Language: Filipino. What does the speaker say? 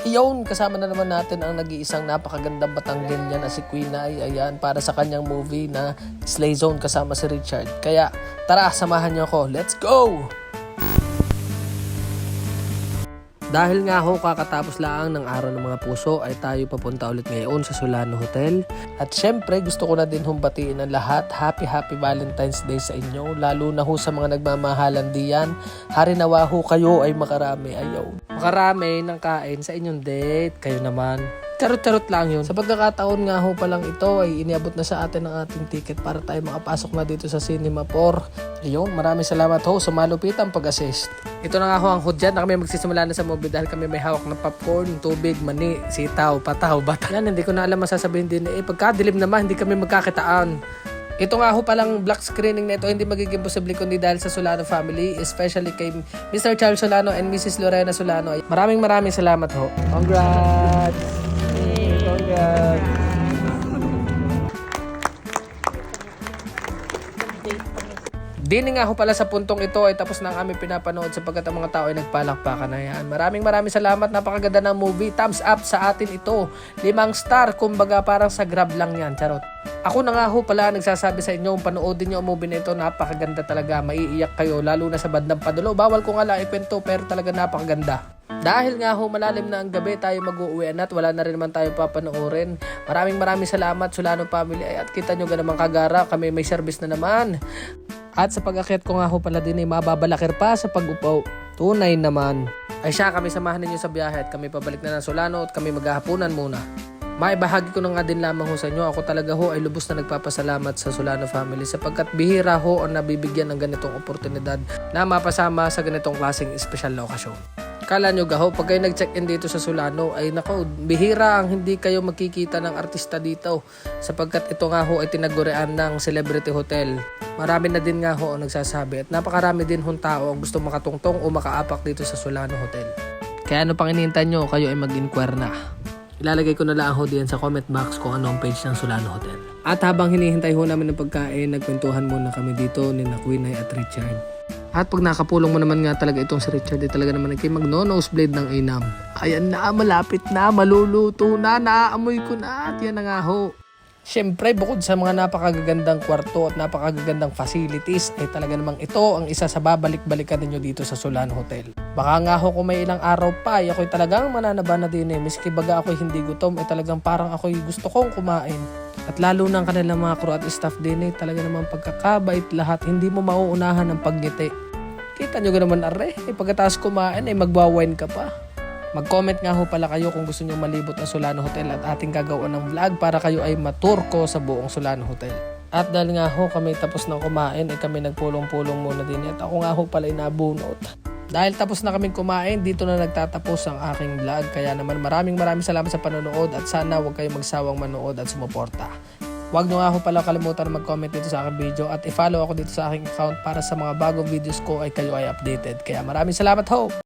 Iyon, kasama na naman natin ang nag-iisang napakagandang Batanggenyan na si Queen Ai. Ayan, para sa kanyang movie na Slay Zone kasama si Richard. Kaya tara, samahan niyo ako. Let's go! Dahil nga ho kakatapos lang ng araw ng mga puso ay tayo papunta ulit ngayon sa Solano Hotel. At syempre gusto ko na din humbatiin ang lahat. Happy Valentine's Day sa inyo. Lalo na ho sa mga nagmamahalan diyan. Harinawa ho kayo ay makarami. Ayaw. Makarami ng kain sa inyong date. Kayo naman. Charot-charot lang yun. Sa pagkakataon nga ho palang ito ay iniabot na sa atin ang ating ticket para tayo makapasok na dito sa Cinema 4. Ayun, maraming salamat ho sa malupitang pag-assist. Ito na nga ho ang hudyat na kami magsisimula na sa movie dahil kami may hawak ng popcorn, tubig, mani, sitaw, pataw, bata. Yan, hindi ko na alam masasabihin din. Pagkadilim naman, hindi kami magkakitaan. Ito nga ho palang black screening na ito hindi magiging posible kundi dahil sa Solano family, especially kay Mr. Charles Solano and Mrs. Lorena Solano. Maraming salamat ho. Congrats! Congrats! Dini nga ho pala sa puntong ito ay tapos na ang aming pinapanood sapagkat ang mga tao ay nagpalakpakan na yan. Maraming salamat. Napakaganda ng movie. Thumbs up sa atin ito. 5 star. Kumbaga parang sa Grab lang yan. Charot. Ako na nga ho pala nagsasabi sa inyo, panoodin nyo ang movie na ito. Napakaganda talaga. Maiiyak kayo lalo na sa bandang padulo. Bawal ko nga lang ikwento pero talaga napakaganda. Dahil nga ho malalim na ang gabi tayo mag-uuwian at wala na rin naman tayo papanoorin. Maraming salamat Solano family. Ay, at kita nyo ganamang kagara. Kami may service na naman. At sa pag-akyat ko nga ho pala din ay mababalakir pa sa pag-upaw. Tunay naman. Ay siya, kami samahan ninyo sa biyahe at kami pabalik na ng Solano at kami maghahapunan muna. Maibahagi ko na nga din lamang ho sa inyo. Ako talaga ho ay lubos na nagpapasalamat sa Solano family sapagkat bihira ho ang nabibigyan ng ganitong oportunidad na mapasama sa ganitong klaseng espesyal na okasyon. Kala nyo gaho, pag kayo nag-check-in dito sa Solano, ay nako, bihira ang hindi kayo makikita ng artista dito. Sapagkat ito nga ho ay tinagurian ng celebrity hotel. Marami na din nga ho ang nagsasabi at napakarami din hong tao ang gusto makatungtong o makaapak dito sa Solano Hotel. Kaya ano pang hinihintay nyo, kayo ay mag-inquire na. Ilalagay ko na lang ho diyan sa comment box kung ano ang page ng Solano Hotel. At habang hinihintay ho namin ng pagkain, nagkwentuhan muna kami dito ni Queen Ai at Richard. At pag nakapulong mo naman nga talaga itong si Richard, talaga naman ay magno-nosebleed ng inam. Ayan na, malapit na, maluluto na, naaamoy ko na. At yan na nga ho. Siyempre, bukod sa mga napakagagandang kwarto at napakagagandang facilities, ay talaga namang ito ang isa sa babalik-balikan ninyo dito sa Solano Hotel. Baka nga ho kung may ilang araw pa, ay ako'y talagang mananaba na din eh. Miski baga ako'y hindi gutom, ay talagang parang ako'y gusto kong kumain. At lalo ng kanilang mga crew at staff din eh, talaga namang pagkakabait lahat, hindi mo mauunahan ng pagngiti. Kita nyo naman are, pagkatapos kumain ay magwawine ka pa. Mag-comment nga ho pala kayo kung gusto nyo malibot ang Solano Hotel at ating gagawin ng vlog para kayo ay maturko sa buong Solano Hotel. At dahil nga ho kami tapos na kumain ay kami nagpulong-pulong muna din at ako nga ho pala ay nabunot. Dahil tapos na kaming kumain, dito na nagtatapos ang aking vlog. Kaya naman maraming salamat sa panonood at sana huwag kayong magsawang manood at sumuporta. Huwag nyo nga ho pala kalimutan na mag-comment dito sa aking video at i-follow ako dito sa aking account para sa mga bagong videos ko ay kayo ay updated. Kaya maraming salamat ho!